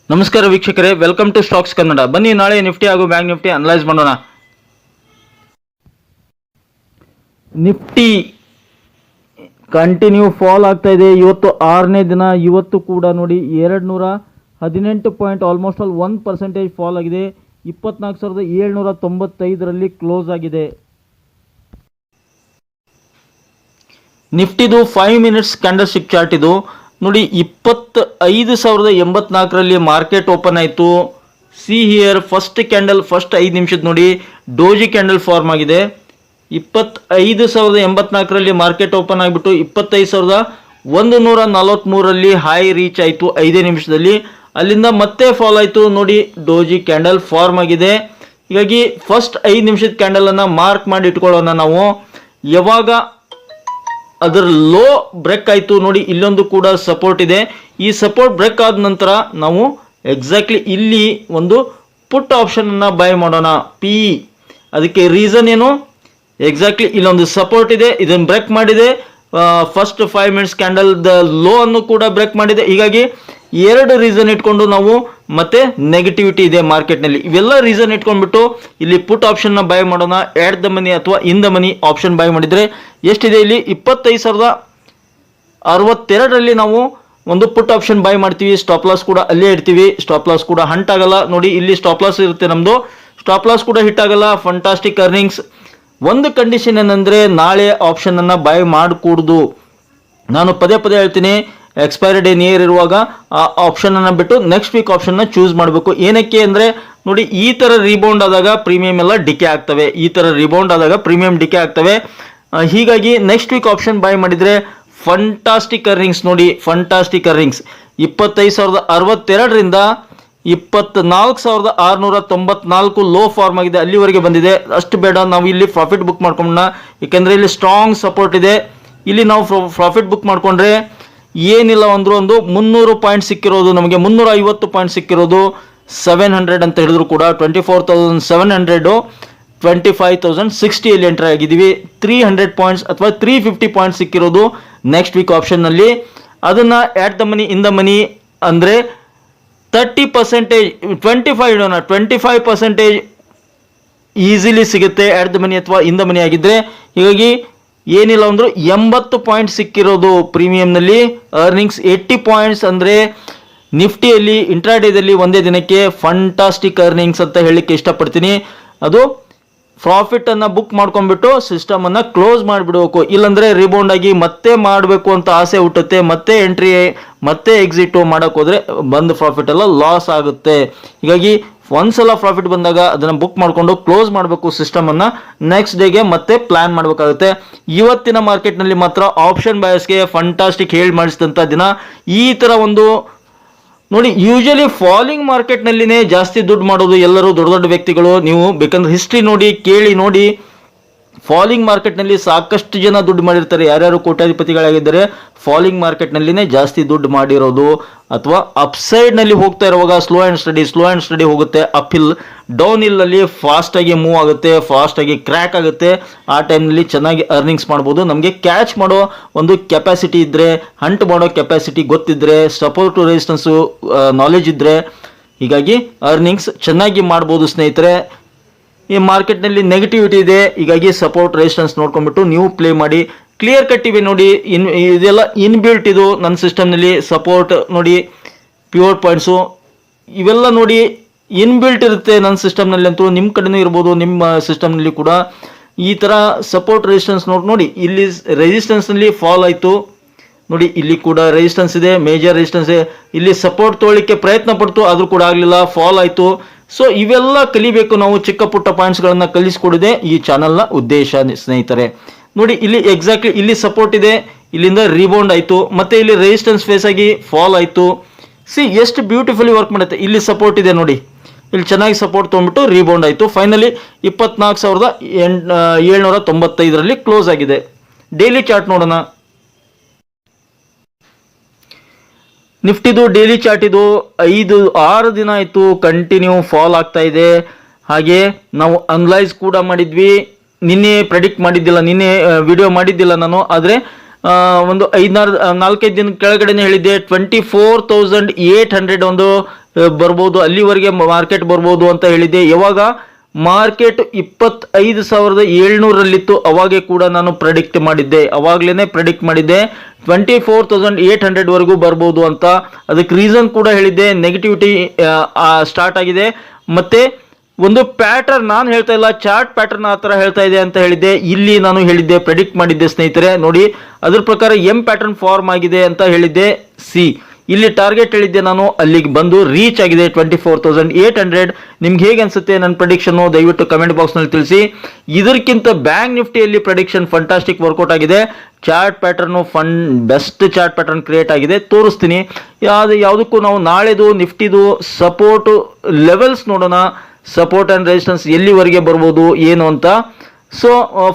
ನಮಸ್ಕಾರ ವೀಕ್ಷಕರೇ, welcome to stocks Kannada. ಬನ್ನಿ ನಾಳೆ ನಿಫ್ಟಿ ಹಾಗೂ ಬ್ಯಾಂಕ್ ನಿಫ್ಟಿ ಅನಲೈಸ್ ಮಾಡೋಣ. ನಿಫ್ಟಿ ಕಂಟಿನ್ಯೂ ಫಾಲ್ ಆಗ್ತಾ ಇದೆ. ಇವತ್ತು 6ನೇ ದಿನ. ಇವತ್ತು ಕೂಡ ನೋಡಿ 218 ಪಾಯಿಂಟ್, ಆಲ್ಮೋಸ್ಟ್ ಆಲ್ 1% ಫಾಲ್ ಆಗಿದೆ. 24,795ರಲ್ಲಿ ಕ್ಲೋಸ್ ಆಗಿದೆ. ನಿಫ್ಟಿದು 5 ಮಿನಿಟ್ಸ್ ಕ್ಯಾಂಡಲ್ ಸ್ಟಿಕ್ ಚಾರ್ಟ್ ಇದು ನೋಡಿ. 25,084ರಲ್ಲಿ ಮಾರ್ಕೆಟ್ ಓಪನ್ ಆಯಿತು. See here first candle, first 5 ನಿಮಿಷದ ನೋಡಿ ಡೋಜಿ ಕ್ಯಾಂಡಲ್ ಫಾರ್ಮ್ ಆಗಿದೆ. 25,084ರಲ್ಲಿ ಮಾರ್ಕೆಟ್ ಓಪನ್ ಆಗಿಬಿಟ್ಟು 25,143ರಲ್ಲಿ ಹೈ ರೀಚ್ ಆಯಿತು 5 ನಿಮಿಷದಲ್ಲಿ. ಅಲ್ಲಿಂದ ಮತ್ತೆ ಫಾಲ್ ಆಯಿತು ನೋಡಿ, ಡೋಜಿ ಕ್ಯಾಂಡಲ್ ಫಾರ್ಮ್ ಆಗಿದೆ. ಹೀಗಾಗಿ ಫಸ್ಟ್ 5 ನಿಮಿಷದ ಕ್ಯಾಂಡಲನ್ನು ಮಾರ್ಕ್ ಮಾಡಿ ಇಟ್ಕೊಳ್ಳೋಣ ನಾವು. ಯಾವಾಗ ಅದರ ಲೋ ಬ್ರೇಕ್ ಆಯಿತು ನೋಡಿ, ಇಲ್ಲೊಂದು ಕೂಡ ಸಪೋರ್ಟ್ ಇದೆ. ಈ ಸಪೋರ್ಟ್ ಬ್ರೇಕ್ ಆದ ನಂತರ ನಾವು ಎಕ್ಸಾಕ್ಟ್ಲಿ ಇಲ್ಲಿ ಒಂದು ಪುಟ್ ಆಪ್ಷನನ್ನು ಬೈ ಮಾಡೋಣ. ಪಿ ಅದಕ್ಕೆ ರೀಸನ್ ಏನು? ಎಕ್ಸಾಕ್ಟ್ಲಿ ಇಲ್ಲೊಂದು ಸಪೋರ್ಟ್ ಇದೆ, ಇದನ್ನು ಬ್ರೇಕ್ ಮಾಡಿದೆ. First 5 minutes candle the low ಅನ್ನು ಕೂಡ ಬ್ರೇಕ್ ಮಾಡಿದೆ. ಹೀಗಾಗಿ 2 ರೀಸನ್ ಇಟ್ಕೊಂಡು ನಾವು ಮತ್ತೆ ನೆಗೆಟಿವಿಟಿ ಇದೆ ಮಾರ್ಕೆಟ್ನಲ್ಲಿ. ಇವೆಲ್ಲ ರೀಸನ್ ಇಟ್ಕೊಂಡ್ಬಿಟ್ಟು ಇಲ್ಲಿ ಪುಟ್ ಆಪ್ಷನ್ನ ಬೈ ಮಾಡೋಣ. ಎಟ್ ದ ಮನಿ ಅಥವಾ in the money option by ಮಾಡಿದರೆ ಎಷ್ಟಿದೆ? ಇಲ್ಲಿ 25,062ರಲ್ಲಿ ನಾವು ಒಂದು ಪುಟ್ ಆಪ್ಷನ್ ಬೈ ಮಾಡ್ತೀವಿ. ಸ್ಟಾಪ್ ಲಾಸ್ ಕೂಡ ಅಲ್ಲೇ ಇಡ್ತೀವಿ. ಸ್ಟಾಪ್ ಲಾಸ್ ಕೂಡ ಹಂಟ್ ಆಗಲ್ಲ ನೋಡಿ, ಇಲ್ಲಿ ಸ್ಟಾಪ್ ಲಾಸ್ ಇರುತ್ತೆ ನಮ್ಮದು. ಸ್ಟಾಪ್ ಲಾಸ್ ಕೂಡ ಹಿಟ್ ಆಗಲ್ಲ. Fantastic earnings. ಒಂದು ಕಂಡೀಷನ್ ಏನಂದರೆ, ನಾಳೆ ಆಪ್ಷನನ್ನು ಬೈ ಮಾಡಕೂಡ್ದು. ನಾನು ಪದೇ ಪದೇ ಹೇಳ್ತೀನಿ, ಎಕ್ಸ್ಪೈರಿ ಡೇ ನಿಯರ್ ಇರುವಾಗ ಆ ಆಪ್ಷನನ್ನು ಬಿಟ್ಟು ನೆಕ್ಸ್ಟ್ ವೀಕ್ ಆಪ್ಷನ್ನ ಚೂಸ್ ಮಾಡಬೇಕು. ಏನಕ್ಕೆ ಅಂದರೆ ನೋಡಿ, ಈ ಥರ ರಿಬೌಂಡ್ ಆದಾಗ ಪ್ರೀಮಿಯಂ ಎಲ್ಲ ಡಿಕೆ ಆಗ್ತವೆ. ಈ ಥರ ರಿಬೌಂಡ್ ಆದಾಗ ಪ್ರೀಮಿಯಂ ಡಿಕೆ ಆಗ್ತವೆ. ಹೀಗಾಗಿ ನೆಕ್ಸ್ಟ್ ವೀಕ್ ಆಪ್ಷನ್ ಬೈ ಮಾಡಿದರೆ ಫಂಟಾಸ್ಟಿಕ್ ಅರ್ನಿಂಗ್ಸ್ ನೋಡಿ, ಫಂಟಾಸ್ಟಿಕ್ ಅರ್ನಿಂಗ್ಸ್. 25,062ರಿಂದ 24,694 ಲೋ ಫಾರ್ಮ್ ಆಗಿದೆ, ಅಲ್ಲಿವರೆಗೆ ಬಂದಿದೆ. ಅಷ್ಟು ಬೇಡ, ನಾವು ಇಲ್ಲಿ ಪ್ರಾಫಿಟ್ ಬುಕ್ ಮಾಡ್ಕೊಳ್ಳೋಣ. ಏಕೆಂದರೆ ಇಲ್ಲಿ ಸ್ಟ್ರಾಂಗ್ ಸಪೋರ್ಟ್ ಇದೆ. ಇಲ್ಲಿ ನಾವು ಪ್ರಾಫಿಟ್ ಬುಕ್ ಮಾಡಿಕೊಂಡ್ರೆ ಏನಿಲ್ಲ ಅಂದರೂ ಒಂದು 300 ಪಾಯಿಂಟ್ ಸಿಕ್ಕಿರೋದು, ನಮಗೆ 350 ಪಾಯಿಂಟ್ ಸಿಕ್ಕಿರೋದು 700 ಅಂತ ಹೇಳಿದ್ರು ಕೂಡ 24,700 25,060 ಎಂಟ್ರಿ ಆಗಿದ್ದೀವಿ. 300 ಪಾಯಿಂಟ್ಸ್ ಅಥವಾ 350 ಪಾಯಿಂಟ್ಸ್ ಸಿಕ್ಕಿರೋದು ನೆಕ್ಸ್ಟ್ ವೀಕ್ ಆಪ್ಷನ್ನಲ್ಲಿ. ಅದನ್ನು at the money in the money ಅಂದರೆ 30%, 25% ಈಸಿಲಿ ಸಿಗುತ್ತೆ ಆಟ್ ದ ಮನಿ ಅಥವಾ ಇನ್ ದ ಮನಿ ಆಗಿದ್ದರೆ. ಹೀಗಾಗಿ ಏನಿಲ್ಲ ಅಂದರೂ 80 ಪಾಯಿಂಟ್ ಸಿಕ್ಕಿರೋದು ಪ್ರೀಮಿಯಂನಲ್ಲಿ. ಅರ್ನಿಂಗ್ಸ್ 80 ಪಾಯಿಂಟ್ಸ್ ಅಂದರೆ ನಿಫ್ಟಿಯಲ್ಲಿ ಇಂಟ್ರಾಡೇದಲ್ಲಿ ಒಂದೇ ದಿನಕ್ಕೆ ಫಂಟಾಸ್ಟಿಕ್ ಅರ್ನಿಂಗ್ಸ್ ಅಂತ ಹೇಳಲಿಕ್ಕೆ ಇಷ್ಟಪಡ್ತೀನಿ. ಅದು ಪ್ರಾಫಿಟನ್ನು ಬುಕ್ ಮಾಡ್ಕೊಂಡ್ಬಿಟ್ಟು ಸಿಸ್ಟಮನ್ನು ಕ್ಲೋಸ್ ಮಾಡಿಬಿಡಬೇಕು. ಇಲ್ಲಾಂದರೆ ರಿಬೌಂಡ್ ಆಗಿ ಮತ್ತೆ ಮಾಡಬೇಕು ಅಂತ ಆಸೆ ಹುಟ್ಟುತ್ತೆ. ಮತ್ತೆ ಎಂಟ್ರಿ ಮತ್ತೆ ಎಕ್ಸಿಟು ಮಾಡೋಕೆ ಹೋದರೆ ಬಂದು ಪ್ರಾಫಿಟ್ ಎಲ್ಲ ಲಾಸ್ ಆಗುತ್ತೆ. ಹೀಗಾಗಿ ಒಂದ್ಸಲ ಪ್ರಾಫಿಟ್ ಬಂದಾಗ ಅದನ್ನು ಬುಕ್ ಮಾಡಿಕೊಂಡು ಕ್ಲೋಸ್ ಮಾಡಬೇಕು ಸಿಸ್ಟಮನ್ನು. ನೆಕ್ಸ್ಟ್ ಡೇಗೆ ಮತ್ತೆ ಪ್ಲಾನ್ ಮಾಡಬೇಕಾಗುತ್ತೆ. ಇವತ್ತಿನ ಮಾರ್ಕೆಟ್ನಲ್ಲಿ ಮಾತ್ರ ಆಪ್ಷನ್ ಬಯಸ್ಗೆ ಫಂಟಾಸ್ಟಿಕ್ ಹೇಳಿ ಮಾಡಿಸಿದಂಥ ದಿನ. ಈ ಥರ ಒಂದು ನೋಡಿ, ಯೂಶಲಿ ಫಾಲಿಂಗ್ ಮಾರ್ಕೆಟ್ನಲ್ಲಿನೇ ಜಾಸ್ತಿ ದುಡ್ಡು ಮಾಡೋದು ಎಲ್ಲರೂ ದೊಡ್ಡ ದೊಡ್ಡ ವ್ಯಕ್ತಿಗಳು. ನೀವು ಬೇಕಂದ್ರೆ ಹಿಸ್ಟ್ರಿ ನೋಡಿ, ಕೇಳಿ ನೋಡಿ. ಫಾಲಿಂಗ್ ಮಾರ್ಕೆಟ್ನಲ್ಲಿ ಸಾಕಷ್ಟು ಜನ ದುಡ್ಡು ಮಾಡಿರ್ತಾರೆ. ಯಾರ್ಯಾರು ಕೋಟ್ಯಾಧಿಪತಿಗಳಾಗಿದ್ದಾರೆ ಫಾಲಿಂಗ್ ಮಾರ್ಕೆಟ್ನಲ್ಲಿನೇ ಜಾಸ್ತಿ ದುಡ್ಡು ಮಾಡಿರೋದು. ಅಥವಾ ಅಪ್ಸೈಡ್ನಲ್ಲಿ ಹೋಗ್ತಾ ಇರುವಾಗ ಸ್ಲೋ ಆ್ಯಂಡ್ ಸ್ಟಡಿ ಹೋಗುತ್ತೆ. ಅಪ್ ಹಿಲ್, ಡೌನ್ ಹಿಲ್ನಲ್ಲಿ ಫಾಸ್ಟಾಗಿ ಮೂವ್ ಆಗುತ್ತೆ, ಫಾಸ್ಟಾಗಿ ಕ್ರ್ಯಾಕ್ ಆಗುತ್ತೆ. ಆ ಟೈಮ್ನಲ್ಲಿ ಚೆನ್ನಾಗಿ ಅರ್ನಿಂಗ್ಸ್ ಮಾಡ್ಬೋದು. ನಮಗೆ ಕ್ಯಾಚ್ ಮಾಡೋ ಒಂದು ಕೆಪಾಸಿಟಿ ಇದ್ದರೆ, ಹಂಟ್ ಮಾಡೋ ಕೆಪಾಸಿಟಿ ಗೊತ್ತಿದ್ದರೆ, ಸಪೋರ್ಟ್ ರೆಸಿಸ್ಟೆನ್ಸು ನಾಲೆಜ್ ಇದ್ದರೆ, ಹೀಗಾಗಿ ಅರ್ನಿಂಗ್ಸ್ ಚೆನ್ನಾಗಿ ಮಾಡ್ಬೋದು ಸ್ನೇಹಿತರೆ. ಈ ಮಾರ್ಕೆಟ್ನಲ್ಲಿ ನೆಗೆಟಿವಿಟಿ ಇದೆ, ಹೀಗಾಗಿ ಸಪೋರ್ಟ್ ರೆಸಿಸ್ಟೆನ್ಸ್ ನೋಡ್ಕೊಂಡ್ಬಿಟ್ಟು ನೀವು ಪ್ಲೇ ಮಾಡಿ. ಕ್ಲಿಯರ್ ಕಟ್ ಇವೆ ನೋಡಿ, ಇದೆಲ್ಲ ಇನ್ಬಿಲ್ಟ್ ಇದು ನನ್ನ ಸಿಸ್ಟಮ್ನಲ್ಲಿ. ಸಪೋರ್ಟ್ ನೋಡಿ, ಪ್ಯೂರ್ ಪಾಯಿಂಟ್ಸು ಇವೆಲ್ಲ ನೋಡಿ ಇನ್ಬಿಲ್ಟ್ ಇರುತ್ತೆ ನನ್ನ ಸಿಸ್ಟಮ್ನಲ್ಲಿ ಅಂತೂ. ನಿಮ್ಮ ಕಡೆನೂ ಇರ್ಬೋದು, ನಿಮ್ಮ ಸಿಸ್ಟಮ್ನಲ್ಲಿ ಕೂಡ ಈ ಥರ ಸಪೋರ್ಟ್ ರೆಸಿಸ್ಟೆನ್ಸ್ ನೋಡಿ. ಇಲ್ಲಿ ರೆಸಿಸ್ಟೆನ್ಸ್ನಲ್ಲಿ ಫಾಲ್ ಆಯಿತು ನೋಡಿ, ಇಲ್ಲಿ ಕೂಡ ರೆಸಿಸ್ಟೆನ್ಸ್ ಇದೆ, ಮೇಜರ್ ರೆಸಿಸ್ಟೆನ್ಸ್ ಇದೆ. ಇಲ್ಲಿ ಸಪೋರ್ಟ್ ತೊಗೊಳ್ಳಿಕ್ಕೆ ಪ್ರಯತ್ನ ಪಡ್ತು, ಆದರೂ ಕೂಡ ಆಗಲಿಲ್ಲ, ಫಾಲ್ ಆಯಿತು. ಸೊ ಇವೆಲ್ಲ ಕಲಿಬೇಕು ನಾವು. ಚಿಕ್ಕ ಪುಟ್ಟ ಪಾಯಿಂಟ್ಸ್ಗಳನ್ನು ಕಲಿಸ್ಕೊಡಿದೆ ಈ ಚಾನಲ್ನ ಉದ್ದೇಶ ಸ್ನೇಹಿತರೆ. ನೋಡಿ, ಇಲ್ಲಿ ಎಕ್ಸಾಕ್ಟ್ಲಿ ಇಲ್ಲಿ ಸಪೋರ್ಟ್ ಇದೆ, ಇಲ್ಲಿಂದ ರಿಬೌಂಡ್ ಆಯಿತು, ಮತ್ತೆ ಇಲ್ಲಿ ರೆಸಿಸ್ಟೆನ್ಸ್ ಫೇಸ್ ಆಗಿ ಫಾಲ್ ಆಯಿತು. ಎಷ್ಟು ಬ್ಯೂಟಿಫುಲಿ ವರ್ಕ್ ಮಾಡುತ್ತೆ. ಇಲ್ಲಿ ಸಪೋರ್ಟ್ ಇದೆ ನೋಡಿ, ಇಲ್ಲಿ ಚೆನ್ನಾಗಿ ಸಪೋರ್ಟ್ ತೊಗೊಂಡ್ಬಿಟ್ಟು ರಿಬೌಂಡ್ ಆಯಿತು. ಫೈನಲಿ 24,795ರಲ್ಲಿ ಕ್ಲೋಸ್ ಆಗಿದೆ. ಡೈಲಿ ಚಾರ್ಟ್ ನೋಡೋಣ. ನಿಫ್ಟಿದು ಡೈಲಿ ಚಾರ್ಟ್ ಇದು 5-6 ದಿನ ಆಯಿತು ಕಂಟಿನ್ಯೂ ಫಾಲ್ ಆಗ್ತಾ ಇದೆ. ಹಾಗೆ ನಾವು ಅನಲೈಸ್ ಕೂಡ ಮಾಡಿದ್ವಿ. ನಿನ್ನೆ ಪ್ರೆಡಿಕ್ಟ್ ಮಾಡಿದ್ದಿಲ್ಲ, ನಿನ್ನೆ ವಿಡಿಯೋ ಮಾಡಿದ್ದಿಲ್ಲ ನಾನು. ಆದರೆ ಒಂದು 4-5 ದಿನ ಕೆಳಗಡೆನೆ ಹೇಳಿದ್ದೆ 24,800 ಒಂದು ಬರ್ಬೋದು, ಅಲ್ಲಿವರೆಗೆ ಮಾರ್ಕೆಟ್ ಬರ್ಬೋದು ಅಂತ ಹೇಳಿದ್ದೆ. ಯಾವಾಗ ಮಾರ್ಕೆಟ್ 25,700ರಲ್ಲಿತ್ತು ಅವಾಗೆ ಕೂಡ ನಾನು ಪ್ರೆಡಿಕ್ಟ್ ಮಾಡಿದ್ದೆ, ಅವಾಗ್ಲೇ ಪ್ರೆಡಿಕ್ಟ್ ಮಾಡಿದ್ದೆ 24,800 ವರೆಗೂ ಬರ್ಬೋದು ಅಂತ. ಅದಕ್ಕೆ ರೀಸನ್ ಕೂಡ ಹೇಳಿದ್ದೆ, ನೆಗೆಟಿವಿಟಿ ಸ್ಟಾರ್ಟ್ ಆಗಿದೆ, ಮತ್ತೆ ಒಂದು ಪ್ಯಾಟರ್ನ್, ನಾನು ಹೇಳ್ತಾ ಇಲ್ಲ ಚಾರ್ಟ್ ಪ್ಯಾಟರ್ನ್ ಆ ಥರ ಹೇಳ್ತಾ ಇದೆ ಅಂತ ಹೇಳಿದ್ದೆ. ಇಲ್ಲಿ ನಾನು ಹೇಳಿದ್ದೆ, ಪ್ರೆಡಿಕ್ಟ್ ಮಾಡಿದ್ದೆ ಸ್ನೇಹಿತರೆ. ನೋಡಿ ಅದ್ರ ಪ್ರಕಾರ ಎಂ ಪ್ಯಾಟರ್ನ್ ಫಾರ್ಮ್ ಆಗಿದೆ ಅಂತ ಹೇಳಿದ್ದೆ. ಸಿ ಇಲ್ಲಿ ಟಾರ್ಗೆಟ್ ಹೇಳಿದ್ದೆ ನಾನು, ಅಲ್ಲಿಗೆ ಬಂದು ರೀಚ್ ಆಗಿದೆ 24,800. ನಿಮ್ಗೆ ಹೇಗೆ ಅನ್ಸುತ್ತೆ ನನ್ನ ಪ್ರೆಡಿಕ್ಷನ್ ದಯವಿಟ್ಟು ಕಮೆಂಟ್ ಬಾಕ್ಸ್ನಲ್ಲಿ ತಿಳಿಸಿ. ಇದಕ್ಕಿಂತ ಬ್ಯಾಂಕ್ ನಿಫ್ಟಿಯಲ್ಲಿ ಪ್ರೆಡಿಕ್ಷನ್ ಫಂಟಾಸ್ಟಿಕ್ ವರ್ಕೌಟ್ ಆಗಿದೆ. Chart pattern best chart pattern create ಆಗಿದೆ, ತೋರಿಸ್ತೀನಿ. ಯಾವುದಕ್ಕೂ ನಾವು ನಾಳೆದು ನಿಫ್ಟಿದು ಸಪೋರ್ಟ್ ಲೆವೆಲ್ಸ್ ನೋಡೋಣ, ಸಪೋರ್ಟ್ ಆ್ಯಂಡ್ ರೆಸಿಸ್ಟೆನ್ಸ್ ಎಲ್ಲಿವರೆಗೆ ಬರ್ಬೋದು ಏನು ಅಂತ. ಸೊ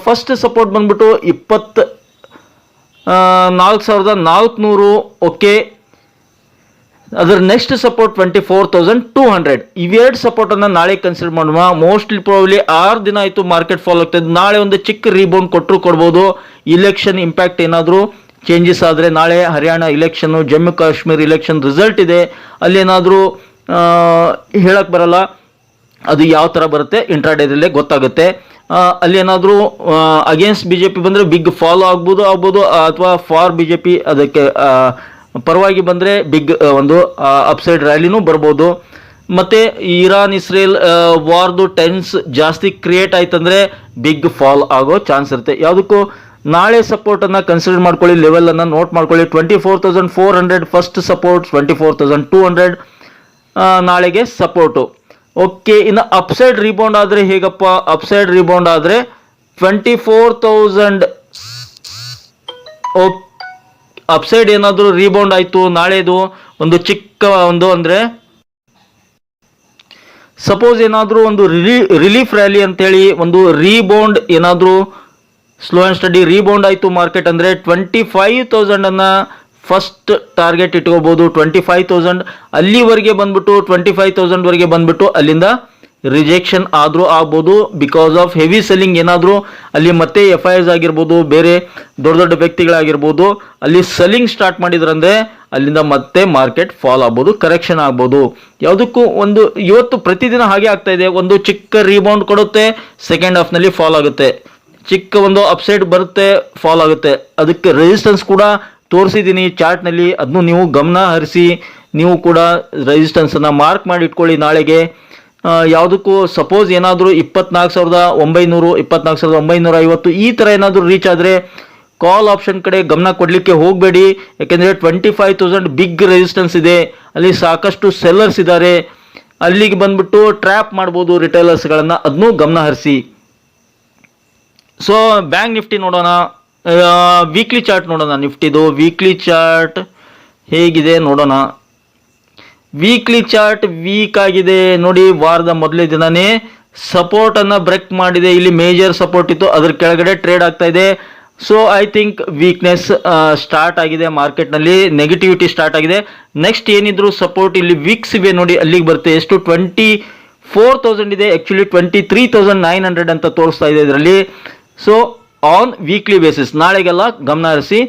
ಫಸ್ಟ್ ಸಪೋರ್ಟ್ ಬಂದ್ಬಿಟ್ಟು 24,400. ಓಕೆ, ಅದರ ನೆಕ್ಸ್ಟ್ ಸಪೋರ್ಟ್ 24,200. ಇವೆರಡು ಸಪೋರ್ಟನ್ನು ನಾಳೆ ಕನ್ಸಿಡರ್ ಮಾಡುವ. ಮೋಸ್ಟ್ಲಿ ಪ್ರಾಬ್ಲಿ 6 ದಿನ ಆಯಿತು ಮಾರ್ಕೆಟ್ ಫಾಲೋ ಆಗ್ತದೆ. ನಾಳೆ ಒಂದು ಚಿಕ್ಕ ರೀಬೌಂಡ್ ಕೊಡ್ಬೋದು. ಇಲೆಕ್ಷನ್ ಇಂಪ್ಯಾಕ್ಟ್ ಏನಾದರೂ ಚೇಂಜಸ್ ಆದರೆ, ನಾಳೆ ಹರಿಯಾಣ ಇಲೆಕ್ಷನ್ನು, ಜಮ್ಮು ಕಾಶ್ಮೀರ್ ಇಲೆಕ್ಷನ್ ರಿಸಲ್ಟ್ ಇದೆ, ಅಲ್ಲೇನಾದರೂ ಹೇಳಕ್ಕೆ ಬರಲ್ಲ, ಅದು ಯಾವ ಥರ ಬರುತ್ತೆ ಇಂಟ್ರಾಡೇದಲ್ಲೇ ಗೊತ್ತಾಗುತ್ತೆ. ಅಲ್ಲಿ ಏನಾದರೂ ಅಗೇನ್ಸ್ಟ್ BJP ಬಂದರೆ ಬಿಗ್ ಫಾಲೋ ಆಗ್ಬೋದು, ಅಥವಾ ಫಾರ್ BJP ಅದಕ್ಕೆ ಪರವಾಗಿ ಬಂದರೆ ಬಿಗ್ ಒಂದು ಅಪ್ಸೈಡ್ ರ್ಯಾಲಿನೂ ಬರ್ಬೋದು. ಮತ್ತು ಇರಾನ್ ಇಸ್ರೇಲ್ ವಾರ್ದು ಟೆನ್ಸ್ ಜಾಸ್ತಿ ಕ್ರಿಯೇಟ್ ಆಯ್ತಂದರೆ ಬಿಗ್ ಫಾಲ್ ಆಗೋ ಚಾನ್ಸ್ ಇರುತ್ತೆ. ಯಾವುದಕ್ಕೂ ನಾಳೆ ಸಪೋರ್ಟನ್ನು ಕನ್ಸಿಡರ್ ಮಾಡ್ಕೊಳ್ಳಿ, ಲೆವೆಲನ್ನು ನೋಟ್ ಮಾಡ್ಕೊಳ್ಳಿ. 24,400 ಫಸ್ಟ್ ಸಪೋರ್ಟ್, 24,200 ನಾಳೆಗೆ ಸಪೋರ್ಟು. ಓಕೆ, ಇನ್ನು ಅಪ್ಸೈಡ್ ರೀಬೌಂಡ್ ಆದರೆ ಹೇಗಪ್ಪ? ಅಪ್ಸೈಡ್ ರೀಬೌಂಡ್ ಆದರೆ 24,000. ಓಕೆ, ಅಪ್ಸೈಡ್ ಏನಾದರೂ ರೀಬೌಂಡ್ ಆಯಿತು ನಾಳೆದು ಒಂದು ಚಿಕ್ಕ ಒಂದು ಅಂದರೆ ಸಪೋಸ್ ಏನಾದರೂ ಒಂದು ರಿಲೀಫ್ ರ್ಯಾಲಿ ಅಂತೇಳಿ ಒಂದು ರೀಬೌಂಡ್ ಏನಾದರೂ ಸ್ಲೋ ಆ್ಯಂಡ್ ಸ್ಟಡಿ ರೀಬೌಂಡ್ ಆಯಿತು ಮಾರ್ಕೆಟ್ ಅಂದರೆ 25,000 ಫಸ್ಟ್ ಟಾರ್ಗೆಟ್ ಇಟ್ಕೋಬೋದು. 25,000 ಅಲ್ಲಿವರೆಗೆ ಬಂದ್ಬಿಟ್ಟು 25,000ವರೆಗೆ ಬಂದ್ಬಿಟ್ಟು ಅಲ್ಲಿಂದ ರಿಜೆಕ್ಷನ್ ಆದರೂ ಆಗ್ಬೋದು, ಬಿಕಾಸ್ ಆಫ್ ಹೆವಿ ಸೆಲ್ಲಿಂಗ್ ಏನಾದರೂ ಅಲ್ಲಿ ಮತ್ತೆ FIs ಆಗಿರ್ಬೋದು, ಬೇರೆ ದೊಡ್ಡ ದೊಡ್ಡ ವ್ಯಕ್ತಿಗಳಾಗಿರ್ಬೋದು, ಅಲ್ಲಿ ಸೆಲ್ಲಿಂಗ್ ಸ್ಟಾರ್ಟ್ ಮಾಡಿದ್ರಂದ್ರೆ ಅಲ್ಲಿಂದ ಮತ್ತೆ ಮಾರ್ಕೆಟ್ ಫಾಲ್ ಆಗ್ಬೋದು, ಕರೆಕ್ಷನ್ ಆಗ್ಬೋದು. ಯಾವುದಕ್ಕೂ ಒಂದು ಇವತ್ತು ಪ್ರತಿದಿನ ಹಾಗೆ ಆಗ್ತಾ ಇದೆ, ಒಂದು ಚಿಕ್ಕ ರೀಬೌಂಡ್ ಕೊಡುತ್ತೆ, ಸೆಕೆಂಡ್ ಹಾಫ್ನಲ್ಲಿ ಫಾಲ್ ಆಗುತ್ತೆ, ಚಿಕ್ಕ ಒಂದು ಅಪ್ಸೈಡ್ ಬರುತ್ತೆ, ಫಾಲ್ ಆಗುತ್ತೆ. ಅದಕ್ಕೆ ರೆಸಿಸ್ಟೆನ್ಸ್ ಕೂಡ ತೋರಿಸಿದ್ದೀನಿ ಚಾರ್ಟ್ನಲ್ಲಿ, ಅದನ್ನು ನೀವು ಗಮನ ಹರಿಸಿ ನೀವು ಕೂಡ ರೆಸಿಸ್ಟೆನ್ಸನ್ನು ಮಾರ್ಕ್ ಮಾಡಿ ಇಟ್ಕೊಳ್ಳಿ ನಾಳೆಗೆ. ಯಾವುದಕ್ಕೂ ಸಪೋಸ್ ಏನಾದರೂ 24,900, 24,950 ಈ ಥರ ಏನಾದರೂ ರೀಚ್ ಆದರೆ ಕಾಲ್ ಆಪ್ಷನ್ ಕಡೆ ಗಮನ ಕೊಡಲಿಕ್ಕೆ ಹೋಗಬೇಡಿ. ಯಾಕೆಂದರೆ 25,000 ಬಿಗ್ ರೆಸಿಸ್ಟೆನ್ಸ್ ಇದೆ, ಅಲ್ಲಿ ಸಾಕಷ್ಟು ಸೆಲ್ಲರ್ಸ್ ಇದ್ದಾರೆ, ಅಲ್ಲಿಗೆ ಬಂದ್ಬಿಟ್ಟು ಟ್ರ್ಯಾಪ್ ಮಾಡ್ಬೋದು ರಿಟೇಲರ್ಸ್ಗಳನ್ನು, ಅದನ್ನೂ ಗಮನ ಹರಿಸಿ. ಸೊ ಬ್ಯಾಂಕ್ ನಿಫ್ಟಿ ನೋಡೋಣ, ವೀಕ್ಲಿ ಚಾರ್ಟ್ ನೋಡೋಣ. ನಿಫ್ಟಿದು ವೀಕ್ಲಿ ಚಾರ್ಟ್ ಹೇಗಿದೆ ನೋಡೋಣ. ವೀಕ್ಲಿ ಚಾರ್ಟ್ ವೀಕ್ ಆಗಿದೆ ನೋಡಿ. ವಾರದ ಮೊದಲೇ ದಿನನೇ ಸಪೋರ್ಟನ್ನು ಬ್ರೇಕ್ ಮಾಡಿದೆ, ಇಲ್ಲಿ ಮೇಜರ್ ಸಪೋರ್ಟ್ ಇತ್ತು, ಅದ್ರ ಕೆಳಗಡೆ ಟ್ರೇಡ್ ಆಗ್ತಾ ಇದೆ. So I think weakness start ಆಗಿದೆ ಮಾರ್ಕೆಟ್ನಲ್ಲಿ, ನೆಗೆಟಿವಿಟಿ ಸ್ಟಾರ್ಟ್ ಆಗಿದೆ. ನೆಕ್ಸ್ಟ್ ಏನಿದ್ರು ಸಪೋರ್ಟ್ ಇಲ್ಲಿ ವೀಕ್ಸ್ ಇವೆ ನೋಡಿ, ಅಲ್ಲಿಗೆ ಬರುತ್ತೆ. ಎಷ್ಟು 24,000 ಇದೆ, ಆ್ಯಕ್ಚುಲಿ 23,900 ಅಂತ ತೋರಿಸ್ತಾ ಇದೆ ಇದರಲ್ಲಿ. ಸೊ ಆನ್ ವೀಕ್ಲಿ ಬೇಸಿಸ್ ನಾಳೆಗೆಲ್ಲ ಗಮನ ಹರಿಸಿ.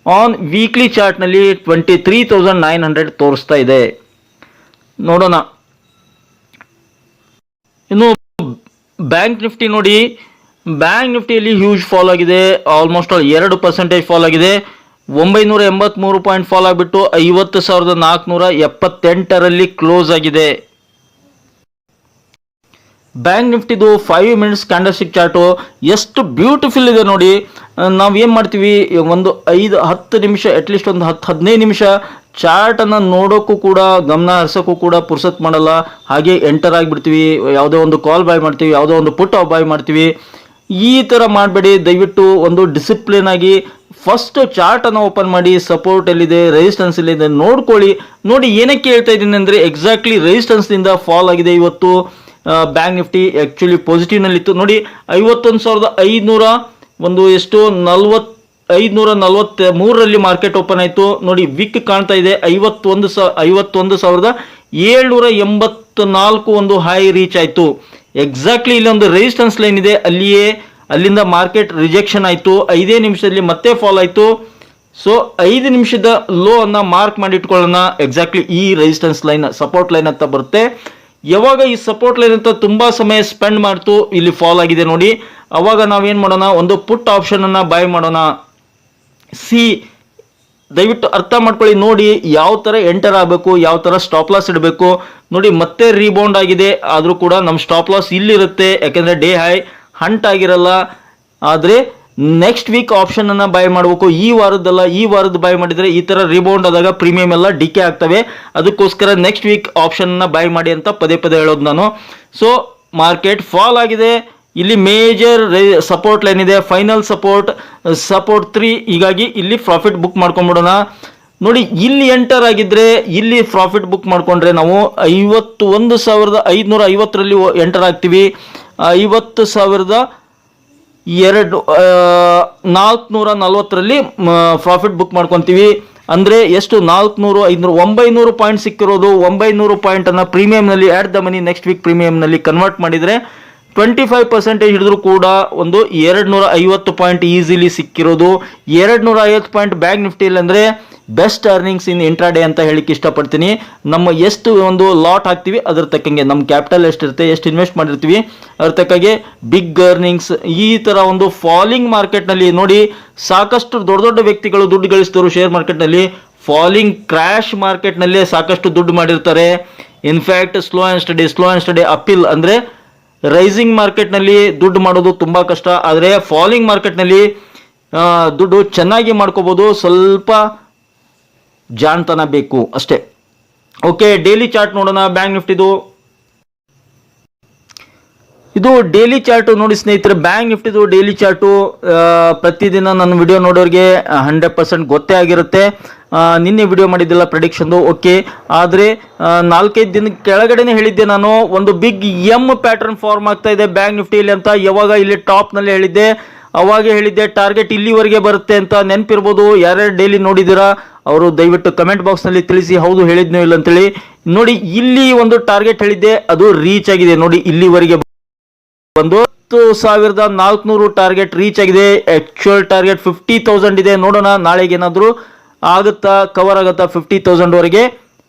ಆನ್ ವೀಕ್ಲಿ ಚಾರ್ಟ್ನಲ್ಲಿ 23,900 ತೋರಿಸ್ತಾ ಇದೆ. ನೋಡೋಣ ಇನ್ನು ಬ್ಯಾಂಕ್ ನಿಫ್ಟಿ ನೋಡಿ. ಬ್ಯಾಂಕ್ ನಿಫ್ಟಿಯಲ್ಲಿ ಹ್ಯೂಜ್ ಫಾಲ್ ಆಗಿದೆ, ಆಲ್ಮೋಸ್ಟ್ 2% ಫಾಲ್ ಆಗಿದೆ. 983 ಪಾಯಿಂಟ್ ಫಾಲ್ ಆಗಿಬಿಟ್ಟು 50,478ರಲ್ಲಿ ಕ್ಲೋಸ್ ಆಗಿದೆ. ಬ್ಯಾಂಕ್ ನಿಫ್ಟಿದು 5 ಮಿನಿಟ್ಸ್ ಕ್ಯಾಂಡಲ್ಸ್ಟಿಕ್ ಚಾರ್ಟು ಎಷ್ಟು ಬ್ಯೂಟಿಫುಲ್ ಇದೆ ನೋಡಿ. ನಾವೇನು ಮಾಡ್ತೀವಿ, ಒಂದು 5-10 ನಿಮಿಷ, ಅಟ್ಲೀಸ್ಟ್ ಒಂದು 10-15 ನಿಮಿಷ ಚಾರ್ಟನ್ನು ನೋಡೋಕ್ಕೂ ಕೂಡ ಗಮನ ಹರಿಸೋಕ್ಕೂ ಕೂಡ ಪುರ್ಸತ್ ಮಾಡಲ್ಲ, ಹಾಗೆ ಎಂಟರ್ ಆಗಿಬಿಡ್ತೀವಿ. ಯಾವುದೋ ಒಂದು ಕಾಲ್ ಬಾಯ್ ಮಾಡ್ತೀವಿ, ಯಾವುದೋ ಒಂದು ಪುಟ್ ಬಾಯ್ ಮಾಡ್ತೀವಿ. ಈ ಥರ ಮಾಡಬೇಡಿ ದಯವಿಟ್ಟು. ಒಂದು ಡಿಸಿಪ್ಲಿನ್ ಆಗಿ ಫಸ್ಟ್ ಚಾರ್ಟನ್ನು ಓಪನ್ ಮಾಡಿ, ಸಪೋರ್ಟ್ ಎಲ್ಲಿದೆ, ರೆಸಿಸ್ಟೆನ್ಸ್ ಎಲ್ಲಿದೆ ನೋಡ್ಕೊಳ್ಳಿ. ನೋಡಿ ಏನಕ್ಕೆ ಹೇಳ್ತಾ ಇದ್ದೀನಿ ಅಂದರೆ, ಎಕ್ಸಾಕ್ಟ್ಲಿ ರೆಸಿಸ್ಟೆನ್ಸ್ನಿಂದ ಫಾಲ್ ಆಗಿದೆ ಇವತ್ತು ಬ್ಯಾಂಕ್ ನಿಫ್ಟಿ. ಆ್ಯಕ್ಚುಲಿ ಪಾಸಿಟಿವ್ನಲ್ಲಿತ್ತು ನೋಡಿ. 51,500 ಒಂದು ಎಷ್ಟು 543ರಲ್ಲಿ ಮಾರ್ಕೆಟ್ ಓಪನ್ ಆಯಿತು ನೋಡಿ. ವಿಕ್ ಕಾಣ್ತಾ ಇದೆ 51,784 ಒಂದು ಹೈ ರೀಚ್ ಆಯಿತು. ಎಕ್ಸಾಕ್ಟ್ಲಿ ಇಲ್ಲಿ ಒಂದು ರೆಸಿಸ್ಟೆನ್ಸ್ ಲೈನ್ ಇದೆ, ಅಲ್ಲಿಂದ ಮಾರ್ಕೆಟ್ ರಿಜೆಕ್ಷನ್ ಆಯಿತು. 5 ನಿಮಿಷದಲ್ಲಿ ಮತ್ತೆ ಫಾಲ್ ಆಯಿತು. ಸೊ 5 ನಿಮಿಷದ ಲೋ ಅನ್ನ ಮಾರ್ಕ್ ಮಾಡಿ ಇಟ್ಕೊಳ್ಳೋಣ. ಎಕ್ಸಾಕ್ಟ್ಲಿ ಈ ರೆಸಿಸ್ಟೆನ್ಸ್ ಲೈನ್, ಸಪೋರ್ಟ್ ಲೈನ್ ಅಂತ ಬರುತ್ತೆ. ಯಾವಾಗ ಈ ಸಪೋರ್ಟ್ ಲೈನ್ ಅಂತ ತುಂಬಾ ಸಮಯ ಸ್ಪೆಂಡ್ ಮಾಡ್ತು, ಇಲ್ಲಿ ಫಾಲ್ ಆಗಿದೆ ನೋಡಿ, ಅವಾಗ ನಾವೇನ್ ಮಾಡೋಣ, ಒಂದು ಪುಟ್ ಆಪ್ಷನ್ ಅನ್ನ ಬೈ ಮಾಡೋಣ. ದಯವಿಟ್ಟು ಅರ್ಥ ಮಾಡ್ಕೊಳ್ಳಿ, ನೋಡಿ ಯಾವ ತರ ಎಂಟರ್ ಆಗಬೇಕು, ಯಾವ ತರ ಸ್ಟಾಪ್ ಲಾಸ್ ಇಡಬೇಕು. ನೋಡಿ ಮತ್ತೆ ರೀಬೌಂಡ್ ಆಗಿದೆ, ಆದ್ರೂ ಕೂಡ ನಮ್ಮ ಸ್ಟಾಪ್ ಲಾಸ್ ಇಲ್ಲಿರುತ್ತೆ, ಯಾಕಂದ್ರೆ ಡೇ ಹೈ ಹಂಟ್ ಆಗಿರಲ್ಲ. ಆದ್ರೆ ನೆಕ್ಸ್ಟ್ ವೀಕ್ ಆಪ್ಷನ್ ಅನ್ನ ಬೈ ಮಾಡಬೇಕು, ಈ ವಾರದಲ್ಲ, ಈ ವಾರದ ಬೈ ಮಾಡಿದ್ರೆ ಈ ತರ ರಿಬೌಂಡ್ ಆದಾಗ ಪ್ರೀಮಿಯಂ ಎಲ್ಲ ಡಿಕೆ ಆಗ್ತವೆ. ಅದಕ್ಕೋಸ್ಕರ ನೆಕ್ಸ್ಟ್ ವೀಕ್ ಆಪ್ಷನ್ ಅನ್ನ ಬೈ ಮಾಡಿ ಅಂತ ಪದೇ ಪದೇ ಹೇಳೋದು ನಾನು. ಸೊ ಮಾರ್ಕೆಟ್ ಫಾಲ್ ಆಗಿದೆ, ಇಲ್ಲಿ ಮೇಜರ್ ಸಪೋರ್ಟ್ ಲೈನ್ ಇದೆ, ಫೈನಲ್ ಸಪೋರ್ಟ್ 3. ಹೀಗಾಗಿ ಇಲ್ಲಿ ಪ್ರಾಫಿಟ್ ಬುಕ್ ಮಾಡ್ಕೊಂಡ್ಬಿಡೋಣ. ನೋಡಿ ಇಲ್ಲಿ ಎಂಟರ್ ಆಗಿದ್ರೆ ಇಲ್ಲಿ ಪ್ರಾಫಿಟ್ ಬುಕ್ ಮಾಡ್ಕೊಂಡ್ರೆ ನಾವು 51,550 ಎಂಟರ್ ಆಗ್ತೀವಿ. 50,440 ಪ್ರಾಫಿಟ್ ಬುಕ್ ಮಾಡ್ಕೊಂತೀವಿ. ಅಂದ್ರೆ ಎಷ್ಟು, 400 500 900 ಪಾಯಿಂಟ್ ಸಿಕ್ಕಿರೋದು. 900 ಪಾಯಿಂಟ್ ಅನ್ನ ಪ್ರೀಮಿಯಂನಲ್ಲಿ add the money next week ಪ್ರೀಮಿಯಂನಲ್ಲಿ ಕನ್ವರ್ಟ್ ಮಾಡಿದ್ರೆ 25% ಹಿಡಿದ್ರು ಕೂಡ ಒಂದು 250 ಪಾಯಿಂಟ್ ಈಸಿಲಿ ಸಿಕ್ಕಿರೋದು. 250 ಪಾಯಿಂಟ್ ಬ್ಯಾಂಕ್ ನಿಫ್ಟಿಯಲ್ಲಿ ಅಂದ್ರೆ ಬೆಸ್ಟ್ ಅರ್ನಿಂಗ್ಸ್ ಇನ್ ಇಂಟ್ರಾಡೇ ಅಂತ ಹೇಳಿಕ್ಕೆ ಇಷ್ಟಪಡ್ತೀನಿ. ನಮ್ಮ ಎಷ್ಟು ಒಂದು ಲಾಟ್ ಹಾಕ್ತಿವಿ ಅದ್ರ ತಕ್ಕಂಗೆ ನಮ್ಮ ಕ್ಯಾಪಿಟಲ್ ಎಷ್ಟಿರುತ್ತೆ, ಎಷ್ಟು ಇನ್ವೆಸ್ಟ್ ಮಾಡಿರ್ತೀವಿ ಅದ್ರ ತಕ್ಕಂಗೆ ಬಿಗ್ ಅರ್ನಿಂಗ್ಸ್. ಈ ತರ ಒಂದು ಫಾಲಿಂಗ್ ಮಾರ್ಕೆಟ್ನಲ್ಲಿ ನೋಡಿ ಸಾಕಷ್ಟು ದೊಡ್ಡ ದೊಡ್ಡ ವ್ಯಕ್ತಿಗಳು ದುಡ್ಡು ಗಳಿಸಿದವರು ಶೇರ್ ಮಾರ್ಕೆಟ್ನಲ್ಲಿ. ಫಾಲಿಂಗ್ ಕ್ರ್ಯಾಶ್ ಮಾರ್ಕೆಟ್ನಲ್ಲೇ ಸಾಕಷ್ಟು ದುಡ್ಡು ಮಾಡಿರ್ತಾರೆ. In fact slow and study uphill ಅಂದ್ರೆ ರೈಸಿಂಗ್ ಮಾರ್ಕೆಟ್ನಲ್ಲಿ ದುಡ್ಡು ಮಾಡೋದು ತುಂಬಾ ಕಷ್ಟ, ಆದರೆ ಫಾಲಿಂಗ್ ಮಾರ್ಕೆಟ್ನಲ್ಲಿ ದುಡ್ಡು ಚೆನ್ನಾಗಿ ಮಾಡ್ಕೋಬಹುದು. ಸ್ವಲ್ಪ ಜಾಣತನ ಬೇಕು ಅಷ್ಟೇ. ಓಕೆ, ಡೈಲಿ ಚಾರ್ಟ್ ನೋಡೋಣ. ಬ್ಯಾಂಕ್ ನಿಫ್ಟಿದು ಇದು ಡೈಲಿ ಚಾರ್ಟ್ ನೋಡಿ ಸ್ನೇಹಿತರೆ. ಬ್ಯಾಂಕ್ ನಿಫ್ಟಿದು ಡೈಲಿ ಚಾರ್ಟು ಪ್ರತಿದಿನ ನನ್ನ ವಿಡಿಯೋ ನೋಡೋರಿಗೆ 100% ಗೊತ್ತೇ ಆಗಿರುತ್ತೆ. ನಿನ್ನೆ ವಿಡಿಯೋ ಮಾಡಿದ್ದಿಲ್ಲ ಪ್ರೆಡಿಕ್ಷನ್ದು. ಓಕೆ, ಆದರೆ 4-5 ದಿನ ಕೆಳಗಡೆನೆ ಹೇಳಿದ್ದೆ ನಾನು, ಒಂದು ಬಿಗ್ ಎಮ್ ಪ್ಯಾಟರ್ನ್ ಫಾರ್ಮ್ ಆಗ್ತಾ ಇದೆ ಬ್ಯಾಂಕ್ ನಿಫ್ಟಿಯಲ್ಲಿ ಅಂತ. ಯಾವಾಗ ಇಲ್ಲಿ ಟಾಪ್ನಲ್ಲಿ ಹೇಳಿದ್ದೆ, ಅವಾಗೇ ಹೇಳಿದ್ದೆ ಟಾರ್ಗೆಟ್ ಇಲ್ಲಿವರೆಗೆ ಬರುತ್ತೆ ಅಂತ. ನೆನಪಿರ್ಬೋದು, ಯಾರ್ಯಾರು ಡೈಲಿ ನೋಡಿದ್ದೀರಾ ಅವರು ದಯವಿಟ್ಟು ಕಮೆಂಟ್ ಬಾಕ್ಸ್ನಲ್ಲಿ ತಿಳಿಸಿ, ಹೌದು ಹೇಳಿದ್ನೋ ಇಲ್ಲ ಅಂತೇಳಿ. ನೋಡಿ ಇಲ್ಲಿ ಒಂದು ಟಾರ್ಗೆಟ್ ಹೇಳಿದ್ದೆ, ಅದು ರೀಚ್ ಆಗಿದೆ. ನೋಡಿ ಇಲ್ಲಿವರೆಗೆ ಒಂದು 10,400 ಟಾರ್ಗೆಟ್ ರೀಚ್ ಆಗಿದೆ. ಆಕ್ಚುಯಲ್ ಟಾರ್ಗೆಟ್ 50,000 ಇದೆ. ನೋಡೋಣ ನಾಳೆಗೆ ಏನಾದರೂ ಆಗುತ್ತಾ, ಕವರ್ ಆಗುತ್ತಾ 50,000 ವರೆಗೆ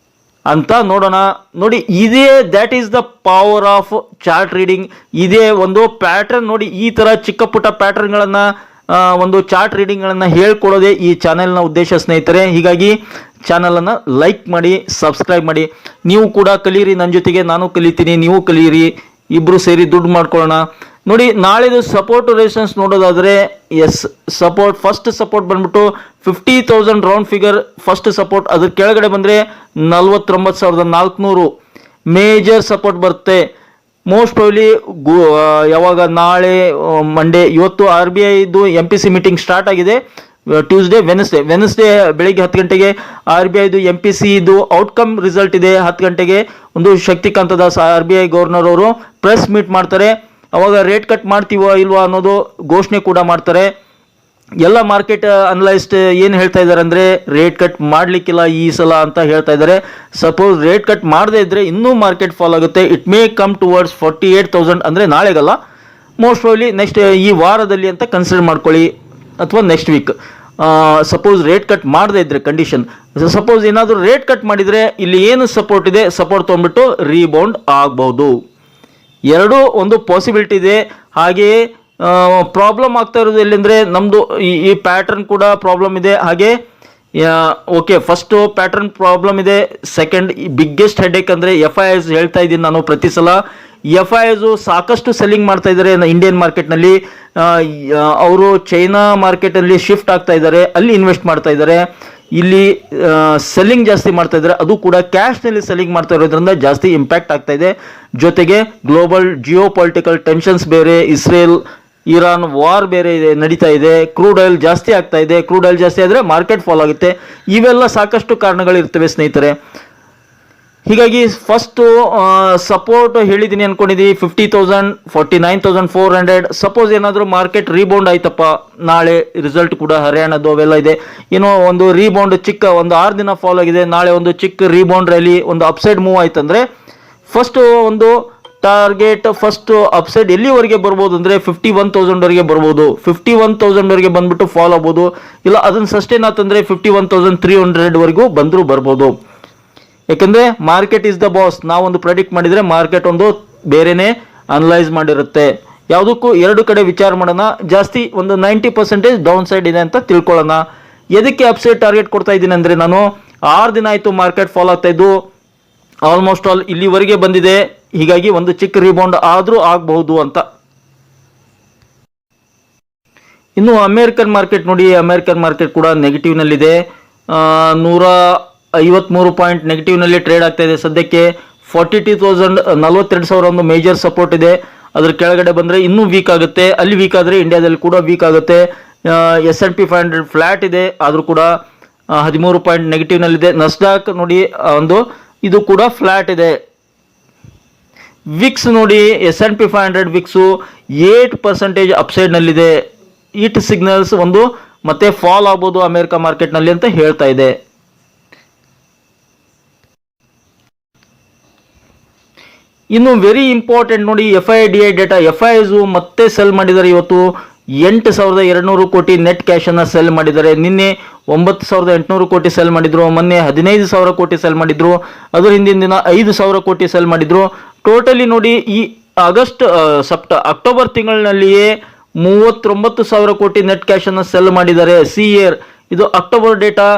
ಅಂತ ನೋಡೋಣ. ನೋಡಿ ಇದೇ that is the power of chart reading. ಇದೇ ಒಂದು ಪ್ಯಾಟರ್ನ್. ನೋಡಿ ಈ ತರ ಚಿಕ್ಕ ಪುಟ್ಟ ಪ್ಯಾಟರ್ನ್ಗಳನ್ನ, ಒಂದು ಚಾರ್ಟ್ ರೀಡಿಂಗ್ಗಳನ್ನ ಹೇಳ್ಕೊಡೋದೇ ಈ ಚಾನೆಲ್ನ ಉದ್ದೇಶ ಸ್ನೇಹಿತರೆ. ಹೀಗಾಗಿ ಚಾನಲನ್ನು ಲೈಕ್ ಮಾಡಿ, ಸಬ್ಸ್ಕ್ರೈಬ್ ಮಾಡಿ. ನೀವು ಕೂಡ ಕಲೀರಿ, ನನ್ನ ಜೊತೆಗೆ ನಾನು ಕಲಿತೀನಿ, ನೀವು ಕಲೀರಿ, ಇಬ್ರು ಸೇರಿ ದುಡ್ಡು ಮಾಡ್ಕೊಳ್ಳೋಣ. ನೋಡಿ ನಾಳೆದು ಸಪೋರ್ಟ್ ರೆಸಿಸ್ಟೆನ್ಸ್ ನೋಡೋದಾದ್ರೆ, ಎಸ್ ಸಪೋರ್ಟ್, ಫಸ್ಟ್ ಸಪೋರ್ಟ್ ಬಂದ್ಬಿಟ್ಟು 50,000 ರೌಂಡ್ ಫಿಗರ್ ಫಸ್ಟ್ ಸಪೋರ್ಟ್. ಅದ್ರ ಕೆಳಗಡೆ ಬಂದ್ರೆ 49,400 ಮೇಜರ್ ಸಪೋರ್ಟ್ ಬರುತ್ತೆ. ಮೋಸ್ಟ್ ಪ್ರಾಬಬ್ಲಿ ಯಾವಾಗ ನಾಳೆ ಮಂಡೇ, ಇವತ್ತು RBIದು MPC ಮೀಟಿಂಗ್ ಸ್ಟಾರ್ಟ್ ಆಗಿದೆ. ಟ್ಯೂಸ್ಡೇ ವೆನ್ಸ್ಡೇ ಬೆಳಿಗ್ಗೆ 10 ಗಂಟೆಗೆ RBIದು MPC ಇದು ಔಟ್ಕಮ್ ರಿಸಲ್ಟ್ ಇದೆ. 10 ಗಂಟೆಗೆ ಒಂದು ಶಕ್ತಿಕಾಂತ ದಾಸ್ RBI ಗವರ್ನರ್ ಅವರು ಪ್ರೆಸ್ ಮೀಟ್ ಮಾಡ್ತಾರೆ. ಅವಾಗ ರೇಟ್ ಕಟ್ ಮಾಡ್ತೀವೋ ಇಲ್ವಾ ಅನ್ನೋದು ಘೋಷಣೆ ಕೂಡ ಮಾಡ್ತಾರೆ. ಎಲ್ಲ ಮಾರ್ಕೆಟ್ ಅನಲೈಸ್ಟ್ ಏನು ಹೇಳ್ತಾ ಇದ್ದಾರೆ ಅಂದರೆ, ರೇಟ್ ಕಟ್ ಮಾಡಲಿಕ್ಕಿಲ್ಲ ಈ ಸಲ ಅಂತ ಹೇಳ್ತಾ ಇದ್ದಾರೆ. ಸಪೋಸ್ ರೇಟ್ ಕಟ್ ಮಾಡದೇ ಇದ್ರೆ ಇನ್ನೂ ಮಾರ್ಕೆಟ್ ಫಾಲ್ ಆಗುತ್ತೆ. ಇಟ್ ಮೇ ಕಮ್ ಟುವರ್ಡ್ಸ್ 48,000, ಅಂದರೆ ನಾಳೆಗಲ್ಲ, ಮೋಸ್ಟ್ ಪ್ರಾಬಬ್ಲಿ ನೆಕ್ಸ್ಟ್ ಈ ವಾರದಲ್ಲಿ ಅಂತ ಕನ್ಸಿಡರ್ ಮಾಡ್ಕೊಳ್ಳಿ, ಅಥವಾ next week. Suppose rate cut ಮಾಡದೇ ಇದ್ರೆ ಕಂಡೀಷನ್. ಸಪೋಸ್ ಏನಾದರೂ ರೇಟ್ ಕಟ್ ಮಾಡಿದರೆ ಇಲ್ಲಿ ಏನು ಸಪೋರ್ಟ್ ಇದೆ, ಸಪೋರ್ಟ್ ತೊಗೊಂಡ್ಬಿಟ್ಟು ರೀಬೌಂಡ್ ಆಗ್ಬೋದು. ಎರಡೂ ಒಂದು ಪಾಸಿಬಿಲಿಟಿ ಇದೆ. ಹಾಗೆಯೇ ಪ್ರಾಬ್ಲಮ್ ಆಗ್ತಾ ಇರೋದು ಎಲ್ಲಿಂದರೆ, ನಮ್ಮದು ಈ ಪ್ಯಾಟರ್ನ್ ಕೂಡ ಪ್ರಾಬ್ಲಮ್ ಇದೆ. ಹಾಗೆ ಓಕೆ, ಫಸ್ಟು ಪ್ಯಾಟರ್ನ್ ಪ್ರಾಬ್ಲಮ್ ಇದೆ. ಸೆಕೆಂಡ್ ಬಿಗ್ಗೆಸ್ಟ್ ಹೆಡ್ಏಕ್ ಅಂದರೆ FIIs ಹೇಳ್ತಾ ಇದ್ದೀನಿ ನಾನು ಪ್ರತಿ ಸಲ. FIIs ಸಾಕಷ್ಟು ಸೆಲ್ಲಿಂಗ್ ಮಾಡ್ತಾ ಇದ್ದಾರೆ ಇಂಡಿಯನ್ ಮಾರ್ಕೆಟ್ನಲ್ಲಿ. ಅವರು ಚೈನಾ ಮಾರ್ಕೆಟಲ್ಲಿ ಶಿಫ್ಟ್ ಆಗ್ತಾ ಇದ್ದಾರೆ, ಅಲ್ಲಿ ಇನ್ವೆಸ್ಟ್ ಮಾಡ್ತಾ ಇದ್ದಾರೆ. ಇಲ್ಲಿ ಸೆಲ್ಲಿಂಗ್ ಜಾಸ್ತಿ ಮಾಡ್ತಾ ಇದ್ದಾರೆ, ಅದು ಕೂಡ ಕ್ಯಾಶ್ನಲ್ಲಿ ಸೆಲ್ಲಿಂಗ್ ಮಾಡ್ತಾ ಇರೋದ್ರಿಂದ ಜಾಸ್ತಿ ಇಂಪ್ಯಾಕ್ಟ್ ಆಗ್ತಾ ಇದೆ. ಜೊತೆಗೆ ಗ್ಲೋಬಲ್ ಜಿಯೋ ಪೊಲಿಟಿಕಲ್ ಟೆನ್ಷನ್ಸ್ ಬೇರೆ, ಇಸ್ರೇಲ್ ಇರಾನ್ ವಾರ್ ಬೇರೆ ಇದೆ, ನಡೀತಾ ಇದೆ. ಕ್ರೂಡ್ ಆಯಿಲ್ ಜಾಸ್ತಿ ಆಗ್ತಾ ಇದೆ. ಕ್ರೂಡ್ ಆಯಿಲ್ ಜಾಸ್ತಿ ಆದರೆ ಮಾರ್ಕೆಟ್ ಫಾಲ್ ಆಗುತ್ತೆ. ಇವೆಲ್ಲ ಸಾಕಷ್ಟು ಕಾರಣಗಳಿರ್ತವೆ ಸ್ನೇಹಿತರೆ. ಹೀಗಾಗಿ ಫಸ್ಟು ಸಪೋರ್ಟ್ ಹೇಳಿದ್ದೀನಿ ಅನ್ಕೊಂಡಿದ್ದೀವಿ 50,000, 49,400. ಸಪೋಸ್ ಏನಾದರೂ ಮಾರ್ಕೆಟ್ ರೀಬೌಂಡ್ ಆಯ್ತಪ್ಪ, ನಾಳೆ ರಿಸಲ್ಟ್ ಕೂಡ ಹರಿಯಾಣದ್ದು ಅವೆಲ್ಲ ಇದೆ, ಏನೋ ಒಂದು ರೀಬೌಂಡ್ ಚಿಕ್ಕ ಒಂದು 6 ದಿನ ಫಾಲ್ ಆಗಿದೆ, ನಾಳೆ ಒಂದು ಚಿಕ್ಕ ರೀಬೌಂಡ್ ರ್ಯಾಲಿ, ಒಂದು ಅಪ್ಸೈಡ್ ಮೂವ್ ಆಯ್ತಂದ್ರೆ ಫಸ್ಟು ಒಂದು ಟಾರ್ಗೆಟ್ ಫಸ್ಟ್ ಅಪ್ಸೈಡ್ ಎಲ್ಲಿವರೆಗೆ ಬರ್ಬೋದು ಅಂದರೆ 51,000ವರೆಗೆ ಬರ್ಬೋದು. 51,000ವರೆಗೆ ಬಂದ್ಬಿಟ್ಟು ಫಾಲ್ ಆಗ್ಬೋದು, ಇಲ್ಲ ಅದನ್ನು ಸಸ್ಟೈನ್ ಆತಂದರೆ 51,300ವರೆಗೂ ಬಂದರೂ ಬರ್ಬೋದು. ಯಾಕೆಂದರೆ ಮಾರ್ಕೆಟ್ ಇಸ್ ದ ಬಾಸ್. ನಾವೊಂದು ಪ್ರೆಡಿಕ್ಟ್ ಮಾಡಿದರೆ ಮಾರ್ಕೆಟ್ ಒಂದು ಬೇರೆನೇ ಅನಲೈಸ್ ಮಾಡಿರುತ್ತೆ. ಯಾವುದಕ್ಕೂ ಎರಡು ಕಡೆ ವಿಚಾರ ಮಾಡೋಣ. ಜಾಸ್ತಿ ಒಂದು 90% ಡೌನ್ ಸೈಡ್ ಇದೆ ಅಂತ ತಿಳ್ಕೊಳ್ಳೋಣ. ಎದಕ್ಕೆ ಅಪ್ಸೈಡ್ ಟಾರ್ಗೆಟ್ ಕೊಡ್ತಾ ಇದ್ದೀನಿ ಅಂದರೆ, ನಾನು 6 ದಿನ ಆಯಿತು ಮಾರ್ಕೆಟ್ ಫಾಲ್ ಆಗ್ತಾ ಇದ್ದು, ಆಲ್ಮೋಸ್ಟ್ ಆಲ್ ಇಲ್ಲಿವರೆಗೆ ಬಂದಿದೆ. ಹೀಗಾಗಿ ಒಂದು ಚಿಕ್ಕ ರಿಬೌಂಡ್ ಆದರೂ ಆಗಬಹುದು ಅಂತ. ಇನ್ನು ಅಮೇರಿಕನ್ ಮಾರ್ಕೆಟ್ ನೋಡಿ, ಅಮೇರಿಕನ್ ಮಾರ್ಕೆಟ್ ಕೂಡ ನೆಗೆಟಿವ್ನಲ್ಲಿದೆ. 153 ಪಾಯಿಂಟ್ ನೆಗೆಟಿವ್ನಲ್ಲಿ ಟ್ರೇಡ್ ಆಗ್ತಾ ಇದೆ ಸದ್ಯಕ್ಕೆ. 42,000 42,000 ಒಂದು ಮೇಜರ್ ಸಪೋರ್ಟ್ ಇದೆ. ಅದ್ರ ಕೆಳಗಡೆ ಬಂದರೆ ಇನ್ನೂ ವೀಕ್ ಆಗುತ್ತೆ. ಅಲ್ಲಿ ವೀಕ್ ಆದರೆ ಇಂಡಿಯಾದಲ್ಲಿ ಕೂಡ ವೀಕ್ ಆಗುತ್ತೆ. S&P 500 ಫ್ಲಾಟ್ ಇದೆ, ಆದರೂ ಕೂಡ 13 ಪಾಯಿಂಟ್ ನೆಗೆಟಿವ್ನಲ್ಲಿದೆ. ನಸ್ಡಾಕ್ ನೋಡಿ ಇದು ಕೂಡ ಫ್ಲಾಟ್ ಇದೆ. ವಿಕ್ಸ್ ನೋಡಿ, S&P 500 ವಿಕ್ಸು 8% ಅಪ್ಸೈಡ್ನಲ್ಲಿದೆ. ಇಟ್ ಸಿಗ್ನಲ್ಸ್ ಮತ್ತೆ ಫಾಲ್ ಆಗ್ಬೋದು ಅಮೆರಿಕ ಮಾರ್ಕೆಟ್ನಲ್ಲಿ ಅಂತ ಹೇಳ್ತಾ ಇದೆ. ಇನ್ನು ವೆರಿ ಇಂಪಾರ್ಟೆಂಟ್ ನೋಡಿ, FIDI ಡೇಟಾ. FIs ಮತ್ತೆ ಸೆಲ್ ಮಾಡಿದ್ದಾರೆ. ಇವತ್ತು 8,200 ಕೋಟಿ ನೆಟ್ ಕ್ಯಾಶನ್ನು ಸೆಲ್ ಮಾಡಿದ್ದಾರೆ. ನಿನ್ನೆ 9,800 ಕೋಟಿ ಸೆಲ್ ಮಾಡಿದ್ರು. ಮೊನ್ನೆ 15,000 ಕೋಟಿ ಸೆಲ್ ಮಾಡಿದ್ರು. ಅದರ ಹಿಂದಿನ ದಿನ 5,000 ಕೋಟಿ ಸೆಲ್ ಮಾಡಿದ್ರು. ಟೋಟಲಿ ನೋಡಿ, ಈ ಅಕ್ಟೋಬರ್ ತಿಂಗಳಿನಲ್ಲಿಯೇ 39,000 ಕೋಟಿ ನೆಟ್ ಕ್ಯಾಶನ್ನು ಸೆಲ್ ಮಾಡಿದ್ದಾರೆ. CAR ಇದು ಅಕ್ಟೋಬರ್ ಡೇಟಾ.